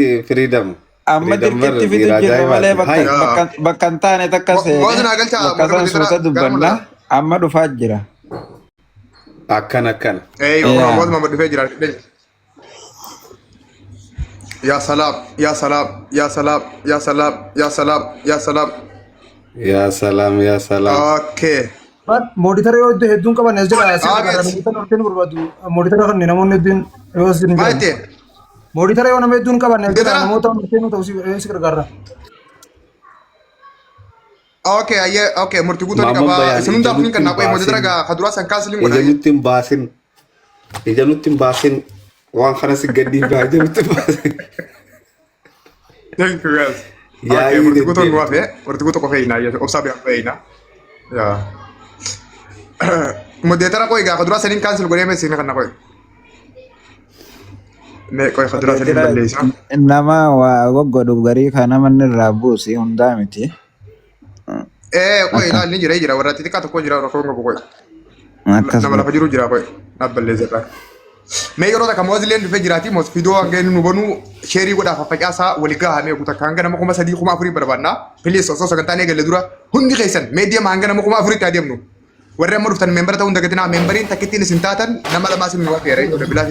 فريدم أما فريدم دركت مر في دير تجربة عجائبات ولا هاي بكنتان تكسر موزنا قلت بكسر سوسة دبنا أما دفاجرة أكن ايوه كنا يا موزنا ما فجر يا سلام يا سلام يا سلام يا سلام يا سلام يا سلام يا سلام يا سلام اوكي موديتر يود هدون كمان نزل اسير كارا اجلس موديتر نورتين بربادو موديتر خن نمون ندين يوز دين ما جان تي موديتر يونا مدون كمان نزل موديتر نموت نورتين توسي اسير كارا اوكي اي اوكي مرتقوتو ماما نكبا بيان سنون دافنين إجانوتين كنا كوي موديتر باسين خدرا سان كاسلين ولا اي إجانوتين باسين وان خلاص قدي بإجانوتين باسين ثانك يو جايز يا اوكي إيد مرتقوتو الدين نوافي مرتقوتو كوفينا يا اوبسابي كوفينا يا موديتر كوي خدرا سنين كانسل غوري مسين كنا كوي ne koy khadra sanin balleesa إنما وقعدوا بريك أنا من الرابوسي هم دامتي koy أكا la ni jira jira warati tikata ko jira ko ngabo koy أكاس nama la بر fajiru jira koy na balleesa ta me yoro da kamoz len fe jirati mos fido ngeen nu bonu sheri goda fa faqasa waliga ha me guta kanga na kuma sadi kuma afri barbanna please so so gantane gele dura hundi kaysan media manga na kuma afri tadem nu warre mo duftan member ta hunda gatina memberin takitin sintatan nama la masim wa fere to bila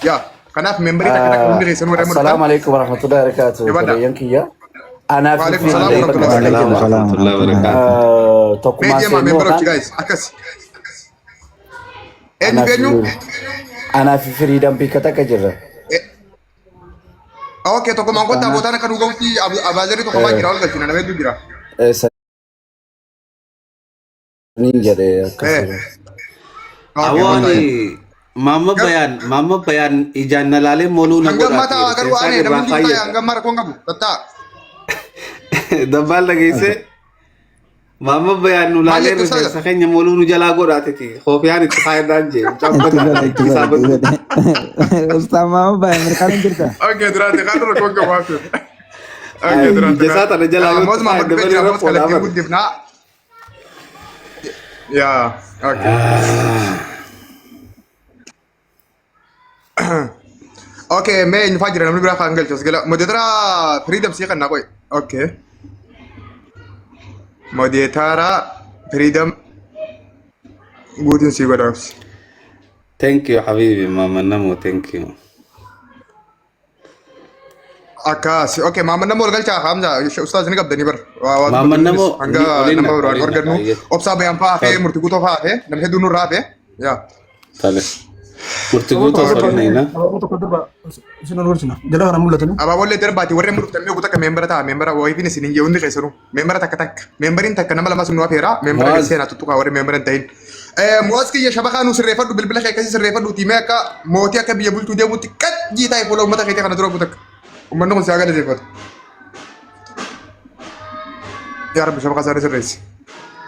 ya kanaf memberi takata hundi kaysan warre mo السلام عليكم ورحمة الله وبركاته. يبدا كيا أنا في وعليكم في السلام عندي ورحمه الله بس وبركاته وعليكم كده السلام ورحمة السلام الله ورحمة الله وبركاته تقوم media ma member سينو guys akas en أنا benu في أنا في فريدم بيكتا كجرا اوكي to kuma ngota أنا botana kan ugawti abazari to kuma gira wal galtina na medu gira نينجا ده eh كسر okay bota ya أواني ماما بيان إجانا لالي مولو hangam نقول mata أتير garu ane سيسان da mun dinta ya الرافاية hangam mara ko ngabu tata دبال لغي سي ماما بيان malle نلالي to رفع sada سخين يمولو نجلا قول أتيتي خوف يعني تخاير دانجي مجاب انتظر بدا انتظر كسابة انتظر أستاذ ما بقى مركان جرتا okay durante kan ko ngabu after okay أي durante kan جسات أنا جلا قول moz ma تخاير madu fe دبل gira رف moz ولا kala tin أبد gud difna ya okay okay me in fajira namni bira khangal tos gala modetara freedom si kan na koy okay modetara freedom gudin si godaws thank you حبيبي ماما نمو thank you akas okay mama namor gal cha hamza ustaz ni gabdani bar wa ماما badrunis نمو anga أولينا namor أولينا organu كاية opsa bayan fa fe طل murtiguto fa fe nam hedunu rafe ya طل أبغى مرتقوتا تقول صلينا هنا أبغى تقول دربا سنو نورتنا جلا هنا مولتنا aba wolle terbati warre murtan me guta ka member ta member wa ifini sinin je undi kaisanu member ta katak memberin ta kanama lama sunu afera member ga معاذ sena tutu ka warre member tahin muaski ya shabaka nu sirrefa du bilbil kay kasi sirrefa du timeka moti ka biya bultu de muti kat jita ay polo mata kay kana duro butak umman no saga de zefat ya rabbi shabaka sare sirres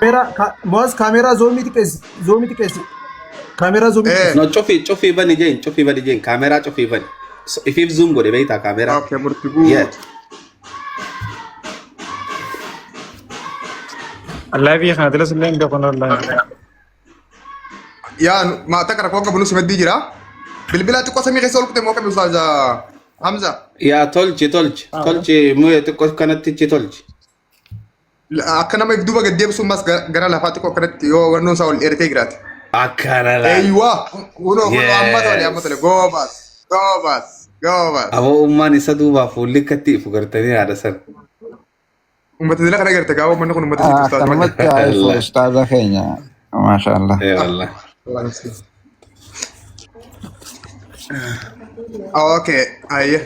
كاميرا موز كاميرا زومي تكيس كاميرا زومي eh تكيس no شوفي بني جين كاميرا شوفي بني if zoom go de بيتا كاميرا okay murtigu yeah الله في خاطر سلين دفن الله ya ma takara ko ngabunu simedi jira bilbila tu ko sami kay sol ko te mo ka ustaz hamza يا تولج مو يتكو كانت تيجي تولج akkana ma ifduba gaddeeb sun mas gara lafaatti ko kanatti yoo wannoon isaa ol dheeratee jiraate. أكنا لا Eeywa kunoo yes amma tole goobaas. أبو أماني سدوبا فولي كتي فكرتني هذا سر Uummata dila kana garte gaawwa manni kun uummata sitti ustaas malee. أكرمت عارف الله أستاذ خينيا ما شاء الله إيه والله Okay ayye.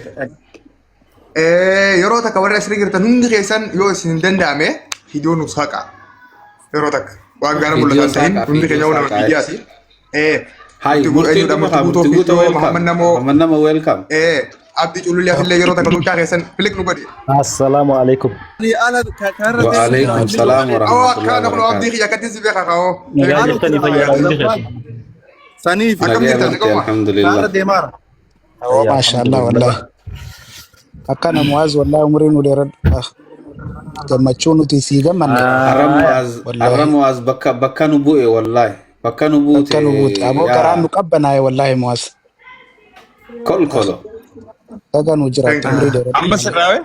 Yeroo takka warri asirra jirtan hundi keessan yoo isin danda'ame viidiyoo nu saaqaa. Yeroo takka waan gaara mul'atan ta'in hundi keenya nama miidiyaati. هاي Eenyudha murtiguutoo fiiddoo Muhammad Namoo محمد نمو ويلكم abdii culullee afillee yeroo takka duukaa keessan filik nu godhe. السلام عليكم. أنا كارت وعليكم السلام ورحمة Awwa الله akka naqnu abdii وبركاته kiyya akkatti si beeka kaa'oo. نجا جرتني فيا عندي خشي. سنيف Akkam نجي jirtan مرتي dhaqawwa. الحمد كارت لله ديمار ما شاء الله والله. akkana muaz wallahi umriin u dheeran gammachuun nuti sii gammanne الرمواز بكا نبوئي والله بكا نبوتي akka nu buute ammoo garaan nu qabbanaa'e wallahi muaz كل Akka nu jiraattu umurii dheeraa. Amma sirraawe?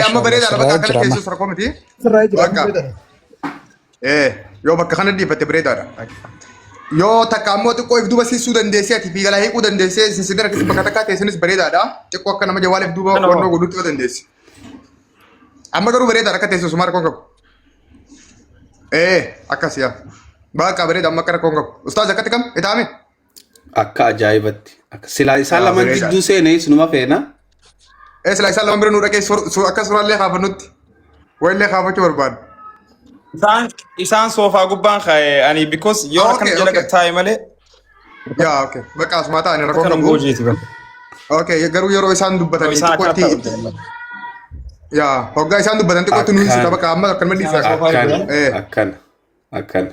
Amma bareeda ala bakka kana keessu sirra komiti. Sirraa jira. Bakka. Yoo bakka kana dhiifatte bareedaadha. Yoo takka ammoo xiqqoo if duuba siisuu dandeessee ati fiigala hiikuu dandeessee sinsidara keessi bakka takkaa teessinis bareedaadha. Xiqqoo akka nama jawaaleef duuba wannoo godhutti yoo dandeesse. Amma garuu bareedaadha akka teessu sumaara koon qabu. Akkasiya. Bakka bareeda amma akkana koon qabu. Ustaaz akkatti kam itaame? Akka ajaa'ibatti. Silaa isaan lamaan jidduu seenee sunuma feena. Silaa isaan lamaan bira nu dhaqee akka suuraallee kaafannutti. Wayillee kaafachuu barbaadu. Isaan soofaa gubbaan ka'e ani because yoo akkana jala gattaa'e malee. Yaa okay. Bakka asumaa ta'anii rakkoo Akkanum qabu. goojeeti bara. Okay, garuu yeroo isaan dubbatanii Isaan akkana xiqqootti. taphatan. Yaa, hoggaa isaan dubbatan xiqqootti nuyi sita bakka amma akkanuma dhiisa. Akkana.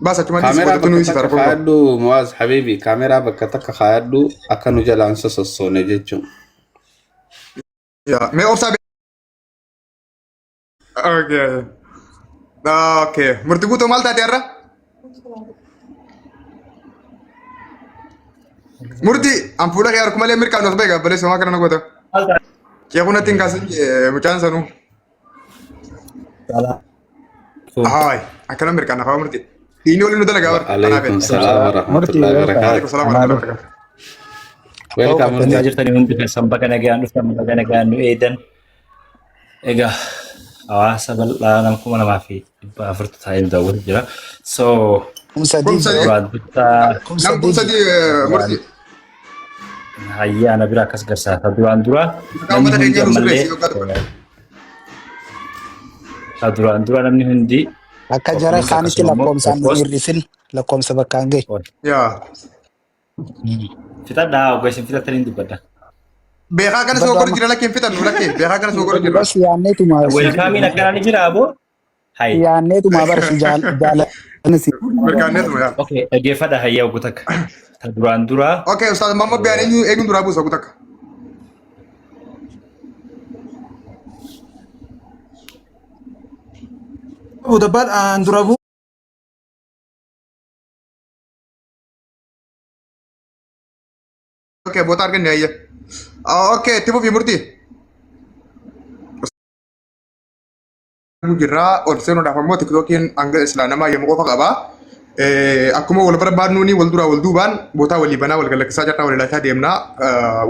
Baas achuma dhiisa Kaameraa godhatu nuyi bakka sita takka rakkoo qabu. kaayadhu Muwaaz Habiibi kaameraa bakka takka kaayadhu akka nu jalaan sossoone jechuun. Yaa, mee obsaa Okay. Okay. Murtii guutuu maal taate har'a? Murtii an fuula kee harku malee mirkaan os beekaa balee somaa kana na goota. Kee kunatti hin kaasin mucaan sanuu. Haay akkana mirkaan afaa murtii. Dhiinni waliin nu dalagaa warra. Alaikum salaam wa rahmatullahi wa barakatuh. Alaikum salaam wa rahmatullahi wa barakatuh. Welcome Kan Murtii. jirtanii hundi keessan baga nagaan dhuftan baga nagaan nu eedan. Egaa hawaasa bal'aa nama 2,400 ta'ee daawwatu jira. So Kumsa Kumsa diin. diin. dura Kumsa Nam kumsa diin. di murtii. ayyaana bira akkas garsaata duraan dura Namni namni hundi keenya ammallee nu subeessi duraan dura namni hundi Akka jara kaanitti lakkoomsaan nu hir'isin lakkoomsa bakkaan gahe. Yaa. fixadhaa ogeessin fixattanii dubbadha. Beekaa kana soo godhu jira lakkeen fitan nu lakkee. Beekaa kana soo godhu jira. Bas yaanneetuma Welkaamiin akkanaa ni jira aboo? Hayi. yaanneetuma barsi jaalatani Mirkaanneetuma yaa. Okay, dhaggeeffadha hayyaa ogu takka. Ta duraan dura Okay, Ustaz Muhammad Bayaan eenyuun duraa buusa ogu takka. Dapat dura bu. Okay, boota arganne ayya. Okay, itti fufii murtii. Jirraa ol seenuudhaaf ammoo tiktookiin hanga islaanamaa yommuu qofa qaba. Akkuma wal barbaadnuuni wal duraa wal duubaan bootaa walii banaa wal galakkisaa jirraa wal ilaalchaa deemnaa.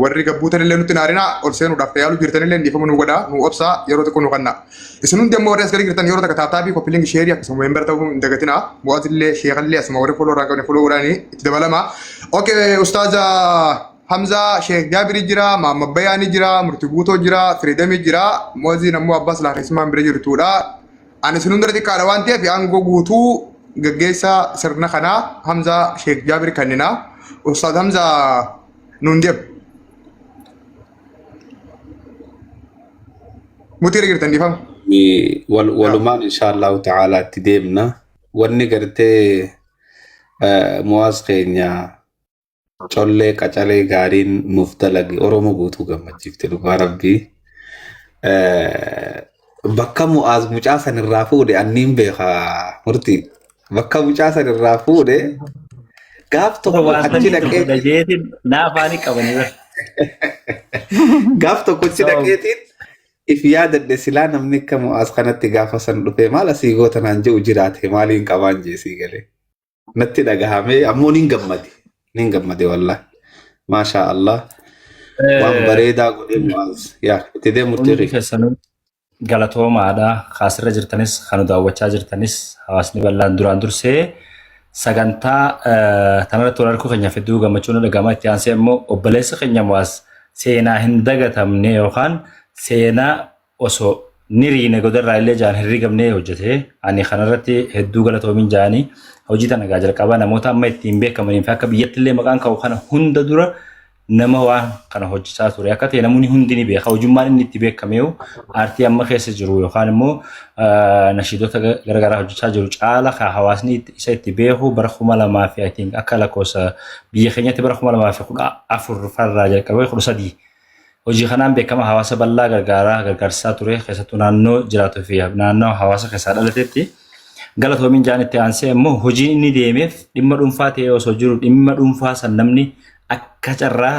Warri gabbuutan illee nutti naarinaa ol seenuudhaaf tayyaalu jirtan illee dhiifama nu godhaa nu obsaa yeroo tokko nu qannaa. Isin hundi ammoo warri as gadi jirtan yeroo takka taaptaabii koppiliin sheerii akkasuma wayeen bara ta'uu hin dagatinaa. Bu'aatillee sheekallee asuma warri foloo irraa qabne foloo godhaanii itti dabalama. Okay, Ustaaza Hamza Sheekh Jaabiri jira, Muhammad Bayaani jira, Murtii Guutoo jira, Firiidamii jira, Mooziin ammoo Abbaas Laarismaan bira jirtudha. Ani sun hundatti xiqqaadha waan ta'eef aangoo guutuu gaggeessaa sirna kanaa Hamza Sheekh Jaabir kennina. Ustaaz Hamza nuun deemu. Mutii jirtan dhiifama. Walumaan inshaallahu ta'ala itti deemna. Wanni gartee Muwaaz keenya collee qacalee gaariin nuuf dalage Oromoo guutuu gammachiifte dhugaa rabbii. Bakka Mu'aaz mucaa san irraa fuudhe anniin beekaa murtii. Bakka mucaa san irraa fuudhe gaaf tokko achi dhaqee dhageetiin naafaanii qabaniira. gaaf tokko achi dhaqeetiin if yaadadhe silaa namni akka Mu'aaz kanatti gaafa san dhufe maal asii goota naan jedhu jiraate maaliin qabaan jeesii galee. Natti dhagahamee ammoo nin gammade wallahi. Maashaa Allah. Waan bareedaa godhee Mu'aaz. Yaa itti deemu Hundi tirri. keessanuu galatoomaadha. Kaasirra jirtanis kan daawwachaa jirtanis hawaasni bal'aan duraan dursee sagantaa tanarratti wal arguu keenyaaf hedduu gammachuun dhagama. Itti aansee immoo obboleessa keenya Mu'aaz seenaa hin dagatamne yookaan seenaa osoo niriine godarraa illee jaan herrigamnee hojjete. Ani kanarratti hedduu galatoomin jaanii hojii tana gaa jalqabaa namoota amma ittiin beekamanii fi akka biyyatti illee maqaan ka'u kana hunda dura nama waan kana hojjechaa ture. Akka ta'e namoonni hundi ni beeka. Hojummaan inni itti beekameewu aartii amma keessa jiru yookaan immoo nashiidota garaagaraa hojjechaa jiru caala kan hawaasni isa itti beeku bara 2000 akka lakkoofsa biyya keenyatti bara 2014 farraa jalqabee 13 hojii kanaan beekama hawaasa bal'aa gargaarsaa ture keessattuu naannoo jiraatuu fi naannoo hawaasa keessaa dhalatetti. Galatoomin jaan itti aansee immoo hojiin inni deemeef dhimma dhuunfaa ta'ee osoo jiru dhimma dhuunfaa san namni akka carraa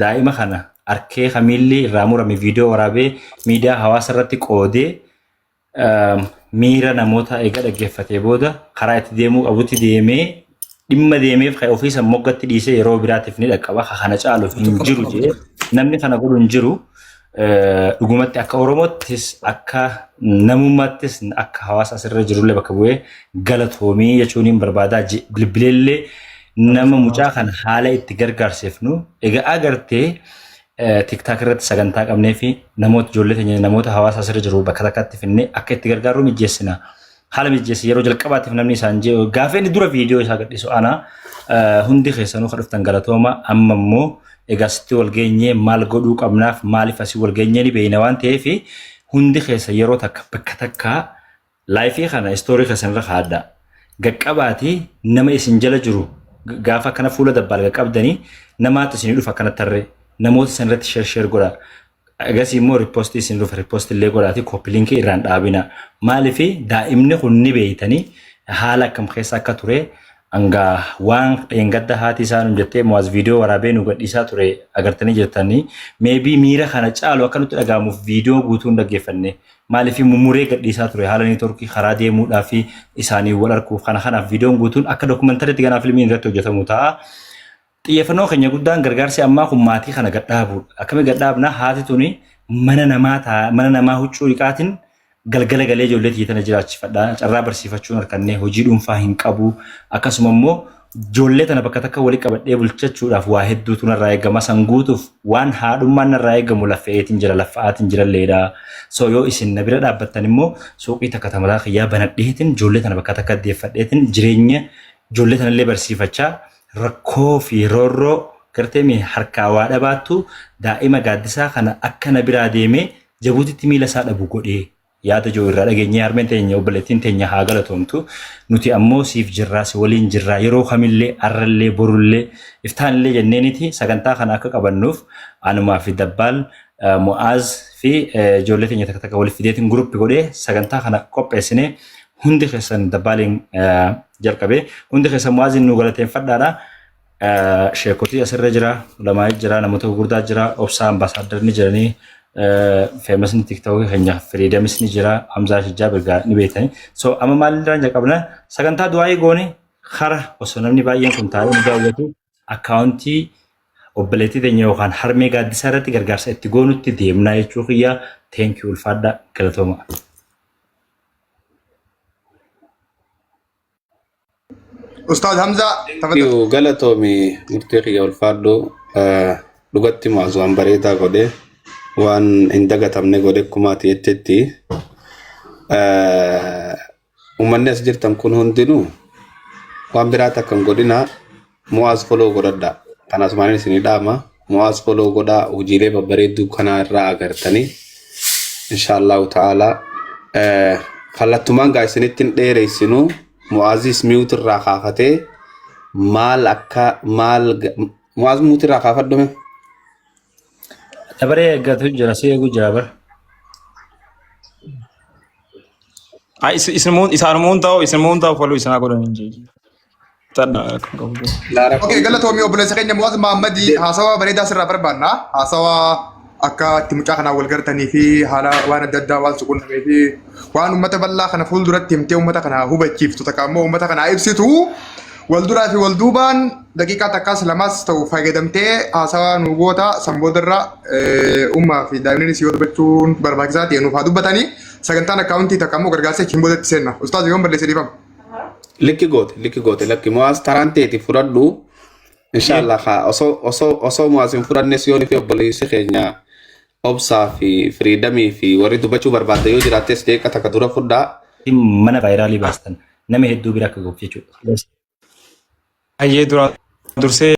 daa'ima kana arkee kamillee irraa murame viidiyoo waraabee miidiyaa hawaasa irratti qoodee miira namoota eega dhaggeeffatee booda karaa itti deemuu qabutti deemee dhimma deemeef kan ofiisa moggatti dhiisee yeroo biraatiif ni dhaqqaba kana caaluuf hin jiru jee namni kana godhu hin jiru. Dhugumatti akka Oromoottis akka namummaattis akka hawaasa asirra jirullee bakka bu'ee galatoomii jechuun hin barbaadaa bilbileellee nama mucaa kan haala itti gargaarseefnu egaa agartee TikTok irratti sagantaa qabnee fi namoota ijoollee teenya namoota hawaasa asirra jiru bakka takkatti finnee akka itti gargaaruu mijeessina. Haala mijeessi yeroo jalqabaatiif namni isaan jee gaafa inni dura viidiyoo isaa gadhiisu ana hundi keessanuu kan dhuftan galatooma amma immoo egaa sitti wal geenyee maal godhuu qabnaaf maaliif asii wal geenyee ni beeyna waan ta'eef hundi keessa yeroo takka bakka takka laayifii kana istoorii keessan irra haadda gaqqabaati nama isin jala jiru gaafa kana fuula dabbaal gaqqabdanii namaatti isin dhufa kana tarree namoota isin irratti sheer godha agas immoo ripoostii isin dhufa ripoostii illee godhaati kooppi liinkii irraan dhaabina maaliif daa'imni kun ni beeytanii haala akkam keessa akka ture anga waan engadda haati isaan jettee mo'az viidiyoo waraabee nu gadhiisaa ture agartanii jirtanii maybe miira kana caalu akka nutti dhagaamuuf viidiyoo guutuun dhaggeeffanne maaliif mummuree gadhiisaa ture haala neetworkii karaa deemuudhaa fi isaanii wal arguuf kanaaf viidiyoon guutuun akka dookumentariitti ganaa fiilmiin irratti hojjetamu ta'a. Xiyyeeffannoo keenya guddaan gargaarsi ammaa kun maatii kana gadhaabu akkami gadhaabna haati tuni mana namaa huccuu dhiqaatiin galgala galee ijoollee tiitana jiraachifadha carraa barsiifachuun harkannee hojii dhuunfaa hin qabu akkasuma immoo ijoollee tana bakka takka walii qabadhee bulchachuudhaaf waa hedduutu narraa eegama san guutuuf waan haadhummaan narraa eegamu laffa'eetiin jira laffa'aatiin jiralleedha so yoo isin na bira dhaabbattan immoo suuqii takka tamataa kiyyaa banadheetiin ijoollee tana bakka takka deeffadheetiin jireenya ijoollee tanallee barsiifachaa rakkoo fi roorroo gartee harkaa waa dhabaattu daa'ima gaaddisaa kana akka na biraa deemee jabuutitti miila isaa dhabu godhee yaada joo irraa dhageenyee harmeen teenya obboleettiin teenya haa galatoomtu nuti ammoo siif jirraa si waliin jirraa yeroo kamillee arrallee borullee iftaanillee jenneeniiti sagantaa kana akka qabannuuf anumaa fi dabbaal mo'aaz fi ijoollee teenya takka takka waliif fideetiin guruppi godhee sagantaa kana qopheessinee hundi keessan dabbaaliin jalqabee hundi keessan mo'aaziin nu galateeffadhaadha. Sheekotii asirra jira ulamaa jira namoota gurguddaa jira obsaa ambaasaaddarni jiranii famous ni TikTok keenya freedomis ni jira Hamzaa Shijjaa Birgaa ni beekani so amma maalirraan jalqabna sagantaa du'aayii goone kara osoo namni baay'een kun taa'ee nu daawwatu akkaawuntii obboleettii teenya yookaan harmee gaaddisaa irratti gargaarsa itti goonutti deemnaa jechuu kiyyaa thank you ulfaadha galatooma. Ustaad Hamzaa tafadhal. Galatoomi murtii kiyya ulfaadhu dhugatti mo'az waan bareedaa godhe waan hin dagatamne godhe kumaati jettetti uummanni as jirtan kun hundinuu waan biraa takka hin godhina mo'az foloo godhadha kanas maaliin isinii dhaama mo'az foloo godhaa hojiilee babbareedduu kanaa irraa agartanii inshaallahu ta'ala kallattumaan gaa isinitti hin dheereysinu mo'azis miuut irraa kaafatee maal akka maal mo'az miuut irraa kaafadhume Dabaree eeggatu jira si eeguu jira bara. Isaanumaan ta'u foluu isaa godhan hin jiru. Okay, galatoomii obboleessa keenya Mo'aaz Mahammadii haasawaa bareedaa sirraa barbaanna. Haasawaa akka itti mucaa kanaa wal gartanii fi haala waan adda addaa waan suqunnamee fi waan uummata bal'aa kana fuulduratti himtee uummata kana hubachiiftu takka ammoo uummata kana ibsitu walduraa fi walduubaan daqiiqaa takkaas lamaas ta'u fayyadamtee haasawaa nu goota samboodarra ummaa fi daa'imni si yoo dubbachuun barbaachisaa ta'e nuuf haa dubbatanii sagantaan akkaawuntii takka ammoo gargaarsa achiin boodatti seenna. Ustaaz yoon balleessee dhiifama. Likki goote lakki Mo'aaz taranteeti fudhadhu inshallah osoo Mo'aaz hin fudhannes yoo fi obboleessi keenya obsaa fi firiidamii fi warri dubbachuu barbaadde yoo jiraattes deeqa takka dura fudhaa. Mana vaayiraalii baastan nama hedduu bira akka ga'uuf jechuudha. Ayyee dursee